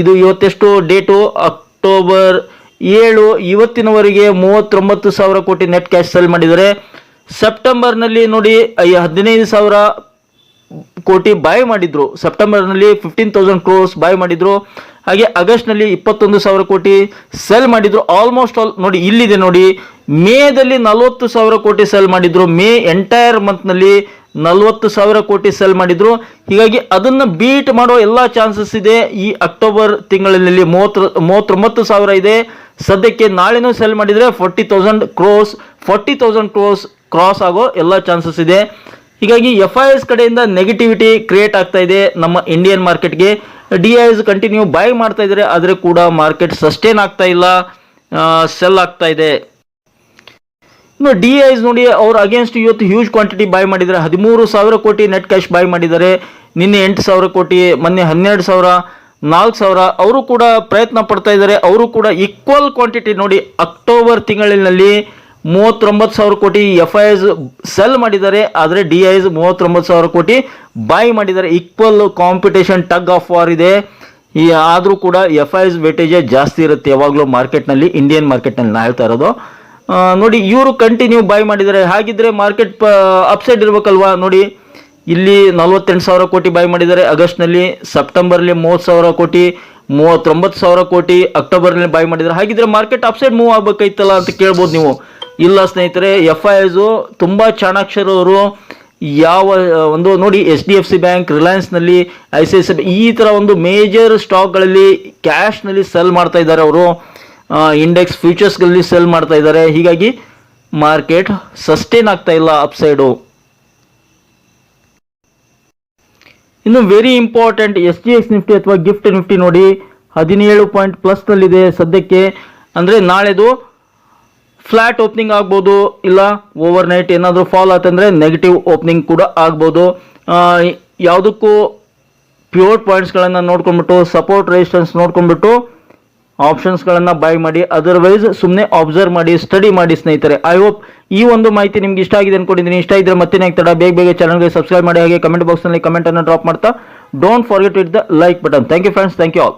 ಇದು ಇವತ್ತೆಷ್ಟು ಡೇಟು? ಅಕ್ಟೋಬರ್ 7. ಇವತ್ತಿನವರೆಗೆ 39,000 ಕೋಟಿ ನೆಟ್ ಕ್ಯಾಶ್ ಸೆಲ್ ಮಾಡಿದ್ದಾರೆ. ಸೆಪ್ಟೆಂಬರ್ನಲ್ಲಿ ನೋಡಿ 15,000 ಕೋಟಿ ಬಾಯ್ ಮಾಡಿದ್ರು. ಸೆಪ್ಟೆಂಬರ್ನಲ್ಲಿ 15,000 ಕ್ರೋರ್ಸ್ ಬಾಯ್ ಮಾಡಿದ್ರು. ಹಾಗೆ ಆಗಸ್ಟ್ನಲ್ಲಿ 21,000 ಕೋಟಿ ಸೆಲ್ ಮಾಡಿದ್ರು. ಆಲ್ಮೋಸ್ಟ್ ಆಲ್ ನೋಡಿ ಇಲ್ಲಿದೆ ನೋಡಿ, ಮೇದಲ್ಲಿ 40,000 ಕೋಟಿ ಸೆಲ್ ಮಾಡಿದ್ರು. ಮೇ ಎಂಟೈರ್ ಮಂತ್ನಲ್ಲಿ 40,000 ಕೋಟಿ ಸೆಲ್ ಮಾಡಿದ್ರು. ಹೀಗಾಗಿ ಅದನ್ನು ಬೀಟ್ ಮಾಡೋ ಎಲ್ಲ ಚಾನ್ಸಸ್ ಇದೆ. ಈ ಅಕ್ಟೋಬರ್ ತಿಂಗಳಿನಲ್ಲಿ 39,000 ಇದೆ ಸದ್ಯಕ್ಕೆ. ನಾಳೆನೂ ಸೆಲ್ ಮಾಡಿದರೆ 40,000 ಕ್ರೋರ್ಸ್ ಕ್ರಾಸ್ ಆಗೋ ಎಲ್ಲ ಚಾನ್ಸಸ್ ಇದೆ. ಹೀಗಾಗಿ FIs ಕಡೆಯಿಂದ ನೆಗೆಟಿವಿಟಿ ಕ್ರಿಯೇಟ್ ಆಗ್ತಾ ಇದೆ ನಮ್ಮ ಇಂಡಿಯನ್ ಮಾರ್ಕೆಟ್ಗೆ. DIs ಕಂಟಿನ್ಯೂ ಬೈ ಮಾಡ್ತಾ ಇದ್ದಾರೆ, ಆದರೆ ಕೂಡ ಮಾರ್ಕೆಟ್ ಸಸ್ಟೈನ್ ಆಗ್ತಾ ಇಲ್ಲ, ಸೆಲ್ ಆಗ್ತಾ ಇದೆ. ಇನ್ನು DIs ನೋಡಿ, ಅವ್ರು ಅಗೇನ್ಸ್ಟ್ ಇವತ್ತು ಹ್ಯೂಜ್ ಕ್ವಾಂಟಿಟಿ ಬೈ ಮಾಡಿದ್ದಾರೆ. 13,000 ಕೋಟಿ ನೆಟ್ ಕ್ಯಾಶ್ ಬೈ ಮಾಡಿದ್ದಾರೆ. ನಿನ್ನೆ 8,000 ಕೋಟಿ, ಮೊನ್ನೆ 12,000, 4,000. ಅವರು ಕೂಡ ಪ್ರಯತ್ನ ಪಡ್ತಾ ಇದ್ದಾರೆ. ಅವರು ಕೂಡ ಈಕ್ವಲ್ ಕ್ವಾಂಟಿಟಿ ನೋಡಿ, ಅಕ್ಟೋಬರ್ ತಿಂಗಳಿನಲ್ಲಿ 39,000 ಕೋಟಿ FIs ಸೆಲ್ ಮಾಡಿದ್ದಾರೆ, ಆದರೆ DIs 39,000 ಕೋಟಿ ಬೈ ಮಾಡಿದ್ದಾರೆ. Equal competition, tug of war ಇದೆ. ಆದರೂ ಕೂಡ FIs ವೇಟೇಜೇ ಜಾಸ್ತಿ ಇರುತ್ತೆ ಯಾವಾಗಲೂ ಮಾರ್ಕೆಟ್ನಲ್ಲಿ, ಇಂಡಿಯನ್ ಮಾರ್ಕೆಟ್ನಲ್ಲಿ ನಾ ಹೇಳ್ತಾ ಇರೋದು. ನೋಡಿ, ಇವರು ಕಂಟಿನ್ಯೂ ಬೈ ಮಾಡಿದ್ದಾರೆ. ಹಾಗಿದ್ರೆ ಮಾರ್ಕೆಟ್ ಅಪ್ಸೈಡ್ ಇರಬೇಕಲ್ವಾ? ನೋಡಿ, ಇಲ್ಲಿ 48,000 ಕೋಟಿ ಬೈ ಮಾಡಿದ್ದಾರೆ ಆಗಸ್ಟ್ನಲ್ಲಿ. ಸೆಪ್ಟೆಂಬರ್ಲಿ 30,000 ಕೋಟಿ, 39,000 ಕೋಟಿ ಅಕ್ಟೋಬರ್ನಲ್ಲಿ ಬೈ ಮಾಡಿದ್ದಾರೆ. ಹಾಗಿದ್ರೆ ಮಾರ್ಕೆಟ್ ಅಪ್ಸೈಡ್ ಮೂವ್ ಆಗಬೇಕೈತಲ್ಲ ಅಂತ ಕೇಳ್ಬೋದು ನೀವು. ಇಲ್ಲ ಸ್ನೇಹಿತರೆ, FIs ತುಂಬ ಚಾಣಾಕ್ಷರವರು. ಯಾವ ನೋಡಿ, HDFC ಬ್ಯಾಂಕ್, ರಿಲಯನ್ಸ್ನಲ್ಲಿ, ICICI ಈ ಥರ ಮೇಜರ್ ಸ್ಟಾಕ್ಗಳಲ್ಲಿ ಕ್ಯಾಶ್ನಲ್ಲಿ ಸೆಲ್ ಮಾಡ್ತಾ ಇದ್ದಾರೆ ಅವರು. ಇಂಡೆಕ್ಸ್ ಫ್ಯೂಚರ್ಸ್ಗಳಲ್ಲಿ ಸೆಲ್ ಮಾಡ್ತಾ ಇದ್ದಾರೆ. ಹೀಗಾಗಿ ಮಾರ್ಕೆಟ್ ಸಸ್ಟೈನ್ ಆಗ್ತಾ ಇಲ್ಲ ಅಪ್ಸೈಡು. ಇನ್ನು ವೆರಿ ಇಂಪಾರ್ಟೆಂಟ್, SGX ನಿಫ್ಟಿ ಅಥವಾ ಗಿಫ್ಟ್ ನಿಫ್ಟಿ ನೋಡಿ 17 ಪಾಯಿಂಟ್ ಪ್ಲಸ್ನಲ್ಲಿದೆ ಸದ್ಯಕ್ಕೆ. ಅಂದರೆ ನಾಳೆದು ಫ್ಲಾಟ್ ಓಪನಿಂಗ್ ಆಗ್ಬೋದು, ಇಲ್ಲ ಓವರ್ ನೈಟ್ ಏನಾದರೂ ಫಾಲ್ ಆತಂದರೆ ನೆಗೆಟಿವ್ ಓಪನಿಂಗ್ ಕೂಡ ಆಗ್ಬೋದು. ಯಾವುದಕ್ಕೂ ಪ್ಯೂರ್ ಪಾಯಿಂಟ್ಸ್ಗಳನ್ನು ನೋಡ್ಕೊಂಡ್ಬಿಟ್ಟು, ಸಪೋರ್ಟ್ ರೆಸಿಸ್ಟೆನ್ಸ್ ನೋಡ್ಕೊಂಡ್ಬಿಟ್ಟು ಆಪ್ಷನ್ಸ್ಗಳನ್ನು ಬೈ ಮಾಡಿ. ಅದರ್ವೈಸ್ ಸುಮ್ಮನೆ ಅಬ್ಸರ್ವ್ ಮಾಡಿ, ಸ್ಟಡಿ ಮಾಡಿ ಸ್ನೇಹಿತರೆ. ಐ ಹೋಪ್ ಈ ಮಾಹಿತಿ ನಿಮ್ಗೆ ಇಷ್ಟ ಆಗಿದೆ ಅನ್ಕೊಂಡಿದ್ದೀನಿ. ಇಷ್ಟ ಇದ್ದರೆ ಮತ್ತೆ ತಡ ಬೇಗ ಚಾನಲ್ಗೆ ಸಬ್ಸ್ಕ್ರೈಬ್ ಮಾಡಿ. ಹಾಗೆ ಕಮೆಂಟ್ ಬಾಕ್ಸ್ನಲ್ಲಿ ಕಮೆಂಟನ್ನು ಡ್ರಾಪ್ ಮಾಡ್ತಾ don't forget it the like button. Thank you friends, thank you all.